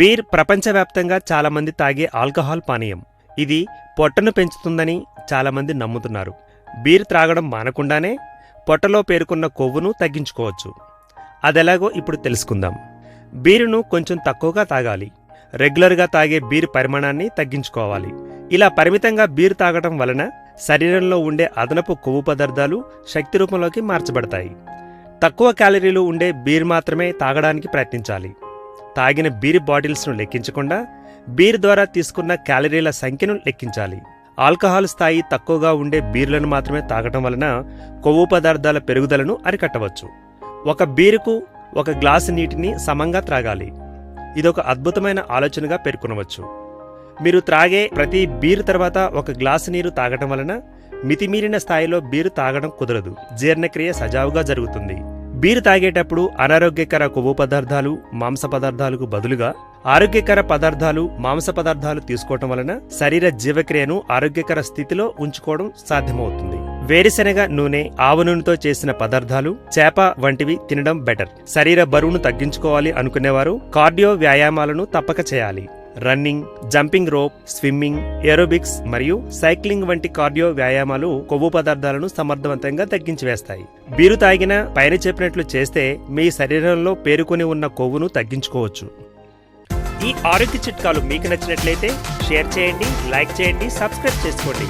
Beer ప్రపంచవ్యాప్తంగా చాలామంది తాగే ఆల్కహాల్ పానీయం. ఇది పొట్టను పెంచుతుందని చాలామంది నమ్ముతున్నారు. బీర్ త్రాగడం మానకుండానే పొట్టలో పేరుకున్న కొవ్వును తగ్గించుకోవచ్చు. అదెలాగో ఇప్పుడు తెలుసుకుందాం. బీరును కొంచెం తక్కువగా తాగాలి. రెగ్యులర్గా తాగే బీర్ పరిమాణాన్ని తగ్గించుకోవాలి. ఇలా పరిమితంగా బీర్ తాగడం వలన శరీరంలో ఉండే అదనపు కొవ్వు పదార్థాలు శక్తి రూపంలోకి మార్చబడతాయి. తక్కువ క్యాలరీలు ఉండే బీర్ మాత్రమే తాగడానికి ప్రయత్నించాలి. తాగిన బీర్ బాటిల్స్ను లెక్కించకుండా బీర్ ద్వారా తీసుకున్న క్యాలరీల సంఖ్యను లెక్కించాలి. ఆల్కహాల్ స్థాయి తక్కువగా ఉండే బీర్లను మాత్రమే తాగటం వలన కొవ్వు పదార్థాల పెరుగుదలను అరికట్టవచ్చు. ఒక బీరుకు 1 గ్లాసు నీటిని సమంగా త్రాగాలి. ఇదొక అద్భుతమైన ఆలోచనగా పేర్కొనవచ్చు. మీరు త్రాగే ప్రతి బీరు తర్వాత 1 గ్లాసు నీరు తాగటం వలన మితిమీరిన స్థాయిలో బీరు తాగడం కుదరదు. జీర్ణక్రియ సజావుగా జరుగుతుంది. బీరు తాగేటప్పుడు అనారోగ్యకర కొవ్వు పదార్థాలు, మాంస పదార్థాలకు బదులుగా ఆరోగ్యకర పదార్థాలు, మాంస పదార్థాలు తీసుకోవటం వలన శరీర జీవక్రియను ఆరోగ్యకర స్థితిలో ఉంచుకోవడం సాధ్యమవుతుంది. వేరుశెనగ నూనె, ఆవు నూనెతో చేసిన పదార్థాలు, చేప వంటివి తినడం బెటర్. శరీర బరువును తగ్గించుకోవాలి అనుకునేవారు కార్డియో వ్యాయామాలను తప్పక చేయాలి. Running, jumping rope, swimming, aerobics మరియు సైక్లింగ్ వంటి కార్డియో వ్యాయామాలు కొవ్వు పదార్థాలను సమర్థవంతంగా తగ్గించివేస్తాయి. బీరు తాగిన పైన చెప్పినట్లు చేస్తే మీ శరీరంలో పేరుకొని ఉన్న కొవ్వును తగ్గించుకోవచ్చు. ఈ ఆరోగ్య చిట్కాలు మీకు నచ్చినట్లయితే షేర్ చేయండి, లైక్ చేయండి, సబ్స్క్రైబ్ చేసుకోండి.